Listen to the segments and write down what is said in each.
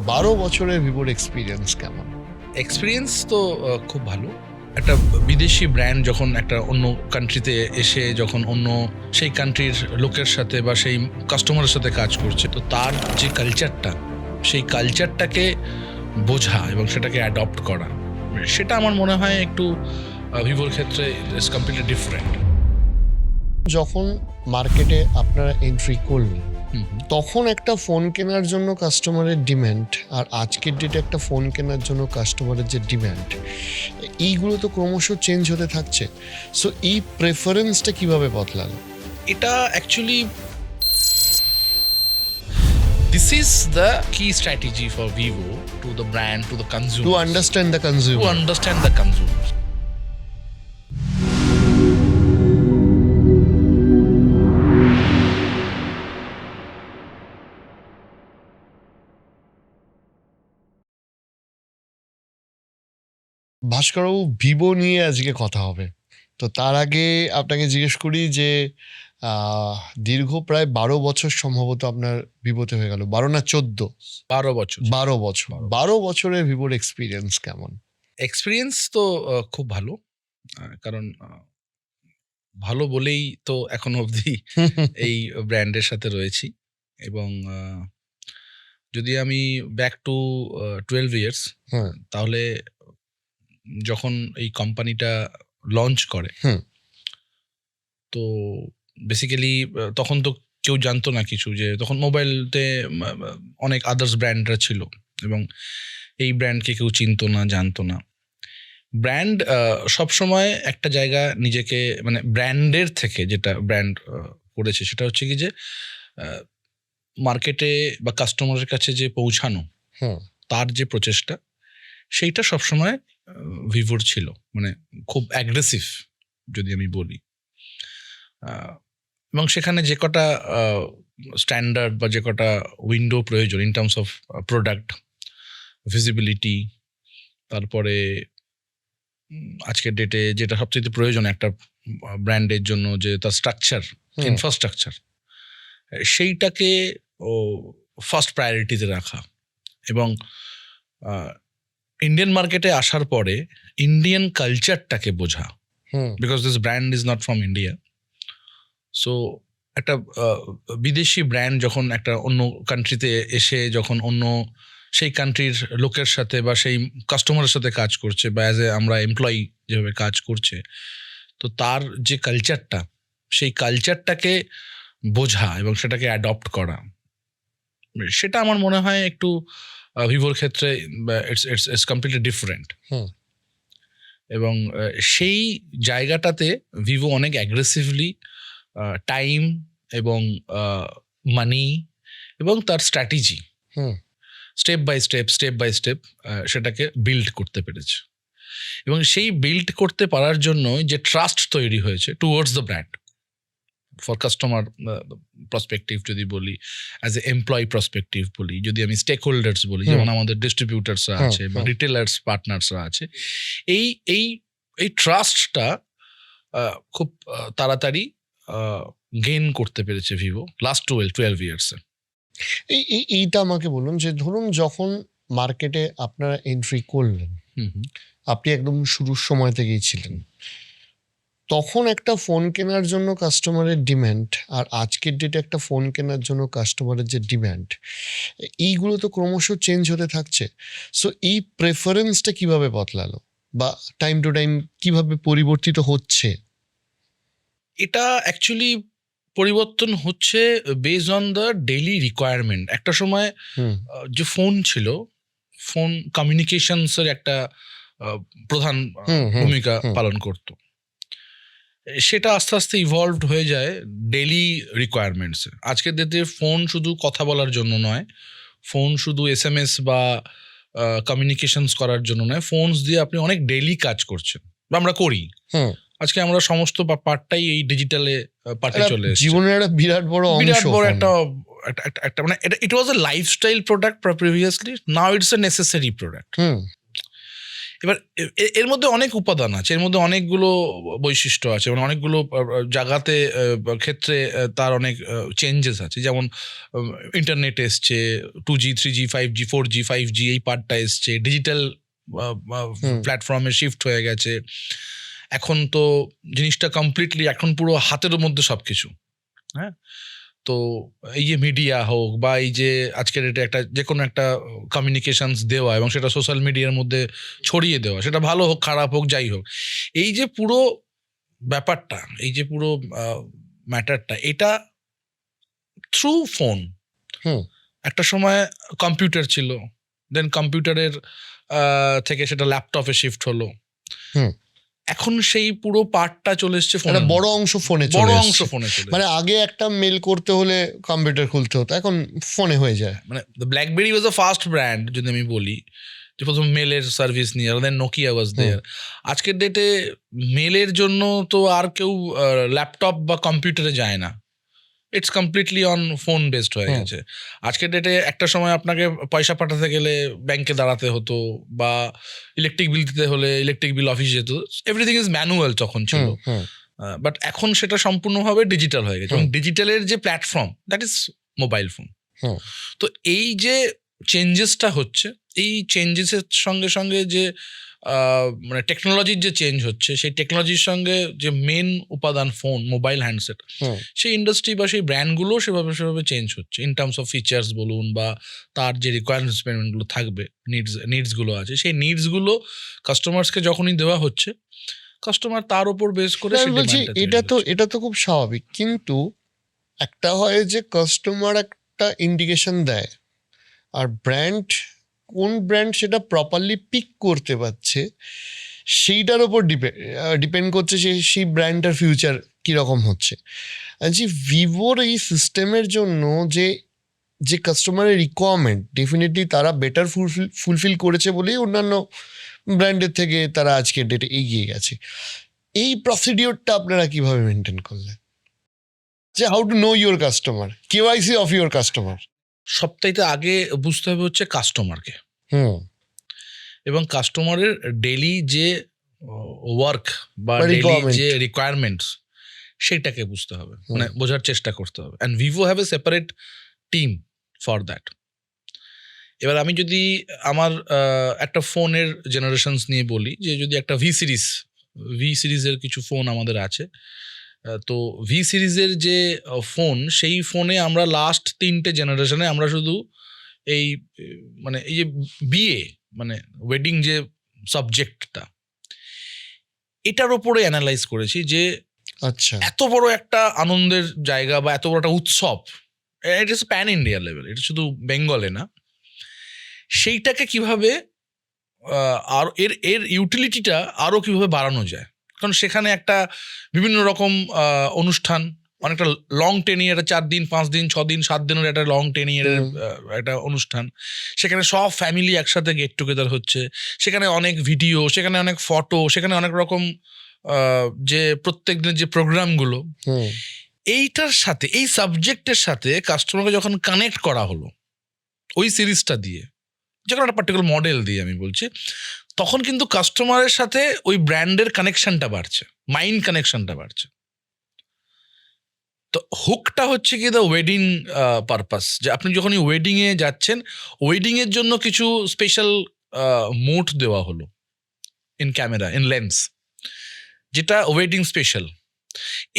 12 বছরের ভিভোর এক্সপিরিয়েন্স কেমন? এক্সপিরিয়েন্স তো খুব ভালো। একটা বিদেশি ব্র্যান্ড যখন একটা অন্য কান্ট্রিতে এসে যখন অন্য সেই কান্ট্রির লোকের সাথে বা সেই কাস্টমারের সাথে কাজ করছে, তো তার যে কালচারটা, সেই কালচারটাকে বোঝা এবং সেটাকে অ্যাডপ্ট করা, সেটা আমার মনে হয় একটু ভিভোর ক্ষেত্রে ইজ কমপ্লিটলি ডিফারেন্ট। যখন মার্কেটে আপনারা এন্ট্রি করলেন, তখন একটা ফোন কেনার জন্য কাস্টমারের ডিম্যান্ড আর আজকের ডেটে একটা ফোন কেনার জন্য কাস্টমারের যে ডিম্যান্ড, এইগুলো তো ক্রমশ চেঞ্জ হতে থাকছে। সো এই প্রেফারেন্সটা কিভাবে বদলালো? এটা actually this is the key strategy for Vivo to the brand, to the consumer, to understand the consumer. to understand the consumers. ভাস্করবাবু, ভিভো নিয়ে আজকে কথা হবে। তো তার আগে আপনাকে জিজ্ঞেস করি যে দীর্ঘ প্রায় 12 বছর সম্ভবত আপনার ভিভোতে হয়ে গেল, 12 না 14? 12 বছর। 12 বছর। 12 বছরের ভিভোর এক্সপিরিয়েন্স কেমন? এক্সপিরিয়েন্স তো খুব ভালো। কারণ ভালো বলেই তো এখনো অবধি এই ব্র্যান্ডের সাথে রয়েছি। এবং যদি আমি ব্যাক টু 12 ইয়ার্স, হুম। তাহলে যখন এই কোম্পানিটা লঞ্চ করে, হুম। তো বেসিক্যালি তখন তো কেউ জানতো না কিছু, যে তখন মোবাইলতে অনেক আদার্স ব্র্যান্ডরা ছিল এবং এই ব্র্যান্ডকে কেউ চিনতো না, জানতো না। ব্র্যান্ড সবসময় একটা জায়গা নিজেকে, মানে ব্র্যান্ডের থেকে যেটা ব্র্যান্ড করেছে সেটা হচ্ছে কি যে মার্কেটে বা কাস্টমারের কাছে যে পৌঁছানো, হুম। তার যে প্রচেষ্টা, সেইটা সবসময় ভিভোর ছিল, মানে খুব অ্যাগ্রেসিভ যদি আমি বলি। এবং সেখানে যে কটা স্ট্যান্ডার্ড বা যে কটা উইন্ডো প্রয়োজন in terms of product visibility, তারপরে আজকের ডেটে যেটা সবচেয়ে প্রয়োজন একটা ব্র্যান্ডের জন্য, যে তার স্ট্রাকচার, ইনফ্রাস্ট্রাকচার, সেইটাকে ফার্স্ট প্রায়োরিটিতে রাখা। এবং ইন্ডিয়ান মার্কেটে আসার পরে ইন্ডিয়ান কালচারটাকে বোঝা, because this brand is not from India. So একটা বিদেশি ব্র্যান্ড যখন একটা অন্য কান্ট্রিতে এসে যখন অন্য সেই কান্ট্রির লোকের সাথে বা সেই কাস্টমারের সাথে কাজ করছে, বা অ্যাজ এ আমরা এমপ্লয়ি যেভাবে কাজ করছে, তো তার যে কালচারটা, সেই কালচারটাকে বোঝা এবং সেটাকে অ্যাডপ্ট করা, সেটা আমার মনে হয় একটু ভিভোর ক্ষেত্রে ইটস কমপ্লিটলি ডিফারেন্ট। এবং সেই জায়গাটাতে ভিভো অনেক অ্যাগ্রেসিভলি টাইম এবং মানি এবং তার স্ট্র্যাটেজি স্টেপ বাই স্টেপ সেটাকে বিল্ড করতে পেরেছে। এবং সেই বিল্ড করতে পারার জন্য যে ট্রাস্ট তৈরি হয়েছে towards the brand, for customer perspective যদি বলি, অ্যাজ এ এমপ্লয়ি পার্সপেক্টিভ বলি, যদি আমি স্টেক হোল্ডার্স বলি, যেমন আমাদের ডিস্ট্রিবিউটার্সরা আছে বা রিটেলার্স পার্টনার্সরা আছে, এই এই এই ট্রাস্টটা খুব তাড়াতাড়ি গেইন করতে পেরেছে ভিভো লাস্ট 12 ইয়ার্সে। এইটা আমাকে বলুন যে ধরুন যখন মার্কেটে আপনারা এন্ট্রি করলেন, আপনি একদম শুরুর সময় থেকেই ছিলেন, তখন একটা ফোন কেনার জন্য কাস্টমারের ডিম্যান্ড আর আজকের ডেটে একটা ফোন কেনার জন্য কাস্টমারের যে ডিম্যান্ড, এইগুলো তো ক্রমশ চেঞ্জ হতে থাকছে। সো এই প্রেফারেন্সটা কিভাবে বদলালো বা টাইম টু টাইম কিভাবে পরিবর্তিত হচ্ছে? এটা অ্যাকচুয়ালি পরিবর্তন হচ্ছে based on the daily requirement. একটা সময় যে ফোন ছিল, ফোন কমিউনিকেশনসের একটা প্রধান ভূমিকা পালন করত। সেটা আস্তে আস্তে ইভলভড হয়ে যায় ডেইলি রিকোয়ারমেন্টসে। আজকের ডেটে ফোন শুধু কথা বলার জন্য নয়, ফোন শুধু SMS বা কমিউনিকেশনস করার জন্য নয়, ফোনস দিয়ে আপনি অনেক ডেইলি কাজ করছেন বা আমরা করি। আজকে আমরা সমস্ত পার্টটাই এই ডিজিটালে পার্টে চলে এসেছে। জীবনের একটা বিরাট বড় একটা মানে it was a lifestyle product previously, now it's a necessary product. এবার এর মধ্যে অনেক উপাদান আছে, এর মধ্যে অনেকগুলো বৈশিষ্ট্য আছে, মানে অনেকগুলো জায়গাতে ক্ষেত্রে তার অনেক চেঞ্জেস আছে। যেমন ইন্টারনেট এসছে, 2G 3G 5G 4G 5G এই পার্টটা এসছে, ডিজিটাল প্ল্যাটফর্মে শিফট হয়ে গেছে। এখন তো জিনিসটা কমপ্লিটলি এখন পুরো হাতের মধ্যে সবকিছু। হ্যাঁ, তো এই যে মিডিয়া হোক বা এই যে আজকের ডেটে একটা যে কোনো একটা কমিউনিকেশনস দেওয়া এবং সেটা সোশ্যাল মিডিয়ার মধ্যে ছড়িয়ে দেওয়া, সেটা ভালো হোক খারাপ হোক যাই হোক, এই যে পুরো ব্যাপারটা, এই যে পুরো ম্যাটারটা, এটা থ্রু ফোন। একটা সময় কম্পিউটার ছিল, দেন কম্পিউটারের থেকে সেটা ল্যাপটপে শিফট হলো, এখন সেই পুরো পার্টটা চলে এসছে ফোনে, বড় অংশ ফোনে, বড় অংশ ফোনে চলে। মানে আগে একটা মেল করতে হলে কম্পিউটার খুলতে হতো, এখন ফোনে হয়ে যায়। মানে ব্ল্যাকবেরি ওয়াজ আ ফার্স্ট ব্র্যান্ড যদি আমি বলি, যে প্রথম মেলের সার্ভিস নিয়ে, দেন নোকিয়া ওয়াজ দেয়ার। আজকের ডেটে মেলের জন্য তো আর কেউ ল্যাপটপ বা কম্পিউটারে যায় না, it's completely on phone based হয়ে গেছে। আজকের ডেটে একটা সময় আপনাকে পয়সা পাঠাতে গেলে ব্যাংকে দাঁড়াতে হতো, বা ইলেকট্রিক বিল দিতে হলে ইলেকট্রিক বিল অফিস যেত, এভরিথিং ইজ ম্যানুয়াল তখন ছিল। বাট এখন সেটা সম্পূর্ণভাবে ডিজিটাল হয়ে গেছে, এবং ডিজিটালের যে platform that is mobile phone. তো এই যে চেঞ্জেসটা হচ্ছে, এই চেঞ্জেসের সঙ্গে সঙ্গে যে মানে টেকনোলজির যে চেঞ্জ হচ্ছে, সেই টেকনোলজির সঙ্গে যে মেন উপাদান ফোন, মোবাইল হ্যান্ডসেট, সেই ইন্ডাস্ট্রি বা সেই ব্র্যান্ডগুলো সেভাবে চেঞ্জ হচ্ছে ইন টার্মস অফ ফিচার্স বলুন, বা তার যে রিকোয়ারমেন্টগুলো থাকবে, নিডসগুলো আছে, সেই নিডসগুলো কাস্টমার্সকে যখনই দেওয়া হচ্ছে, কাস্টমার তার উপর বেস করে বলছি এটা তো খুব স্বাভাবিক, কিন্তু একটা হয় যে কাস্টমার একটা ইন্ডিকেশন দেয়, আর কোন ব্র্যান্ড সেটা প্রপারলি পিক করতে পারছে সেইটার ওপর ডিপেন্ড করছে সেই ব্র্যান্ডটার ফিউচার কীরকম হচ্ছে। যে ভিভোর এই সিস্টেমের জন্য যে কাস্টমারের রিকোয়ারমেন্ট, ডেফিনেটলি তারা বেটার ফুলফিল করেছে বলেই অন্যান্য ব্র্যান্ডের থেকে তারা আজকের ডেটে এগিয়ে গেছে। এই প্রসিডিওরটা আপনারা কিভাবে মেনটেন করলেন, যে how to know your customer, KYC of your customer? সবচাইতে আগে বুঝতে হবে হচ্ছে কাস্টমারকে, এবং কাস্টমারের ডেইলি যে ওয়ার্ক বা ডেইলি যে রিকোয়ারমেন্টস, সেইটাকে বুঝতে হবে, মানে বোঝার চেষ্টা করতে হবে। And Vivo have a separate team for that. এবার আমি যদি আমার একটা ফোনের জেনারেশনস নিয়ে বলি, যে যদি একটা ভি সিরিজের কিছু ফোন আমাদের আছে, তো ভি সিরিজের যে ফোন, সেই ফোনে আমরা লাস্ট 3টে জেনারেশনে আমরা শুধু এই মানে এই যে বিয়ে মানে ওয়েডিং যে সাবজেক্টটা, এটার ওপরে অ্যানালাইজ করেছি যে আচ্ছা, এত বড় একটা আনন্দের জায়গা বা এত বড় একটা উৎসব, it is pan India level, এটা শুধু বেঙ্গলে না, সেইটাকে কিভাবে আর এর ইউটিলিটিটা আরও কিভাবে বাড়ানো যায়। কারণ সেখানে একটা বিভিন্ন রকম অনুষ্ঠান, অনেকটা লং টেনিয়ার, 4 দিন 5 দিন 6 দিন 7 দিনের একটা লং টেনিয়ারের একটা অনুষ্ঠান, সেখানে সব ফ্যামিলি একসাথে গেট টুগেদার হচ্ছে, সেখানে অনেক ভিডিও, সেখানে অনেক ফটো, সেখানে অনেক রকম যে প্রত্যেক দিনের যে প্রোগ্রামগুলো, এইটার সাথে এই সাবজেক্টের সাথে কাস্টমারকে যখন কানেক্ট করা হলো ওই সিরিজটা দিয়ে, যে কোনো একটা পার্টিকুলার মডেল দিয়ে আমি বলছি, তখন কিন্তু কাস্টমারের সাথে ওই ব্র্যান্ডের কানেকশনটা বাড়ছে, মাইন্ড কানেকশনটা বাড়ছে। তো হুকটা হচ্ছে কি, দ্য ওয়েডিং পারপাস, যে আপনি যখনই ওয়েডিংয়ে যাচ্ছেন, ওয়েডিংয়ের জন্য কিছু স্পেশাল মোড দেওয়া হলো ইন ক্যামেরা, ইন লেন্স, যেটা ওয়েডিং স্পেশাল।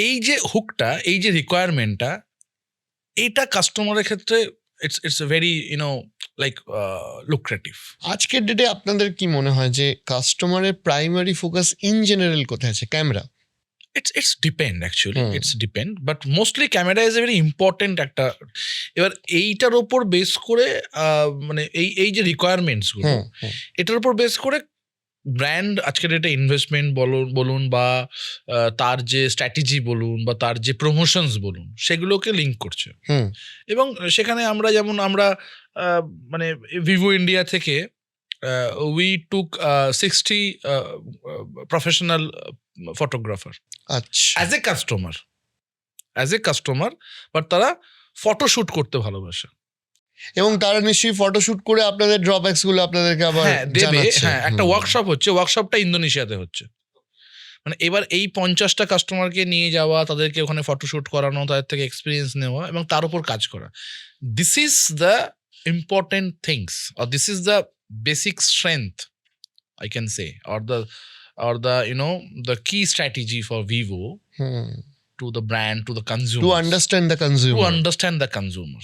এই যে হুকটা, এই যে রিকোয়ারমেন্টটা, এইটা কাস্টমারের ক্ষেত্রে ইটস ভেরি লাইক লুক্রেটিভ। আজকের ডেটে আপনাদের কি মনে হয় যে কাস্টমারের প্রাইমারি ফোকাস ইন জেনারেল কোথায় আছে? Camera? It's depend actually, it's depend, but mostly camera is a very important একটা। এবার এইটার ওপর বেস করে মানে এই যে রিকোয়ারমেন্টস গুলো, এটার উপর বেস করে ব্র্যান্ড আজকের ডেটে ইনভেস্টমেন্ট বলুন বা তার যে স্ট্র্যাটেজি বলুন বা তার যে প্রমোশনস বলুন, সেগুলোকে লিঙ্ক করছে। এবং সেখানে আমরা যেমন মানে ভিভো ইন্ডিয়া থেকে we took 60 professional photographer as a customer, but তারা ফটো শুট করতে ভালোবাসে। এবং তারা নিশ্চয়ই ফটোশুট করে আপনাদের ড্রব্যাকস গুলো আপনাদেরকে আবার হ্যাঁ দেবে। জানাচ্ছে। হ্যাঁ, একটা ওয়ার্কশপ হচ্ছে, ওয়ার্কশপটা ইন্দোনেশিয়াতে হচ্ছে। মানে এবার এই 50টা কাস্টমারকে নিয়ে যাওয়া, তাদেরকে ওখানে ফটোশুট করানো, তাদের থেকে এক্সপিরিয়েন্স নেওয়া এবং তার উপর কাজ করা, this is the important things, or this is the basic strength I can say, or the you know the key strategy for Vivo to the brand, to the consumer, To understand the consumer. to understand the consumer.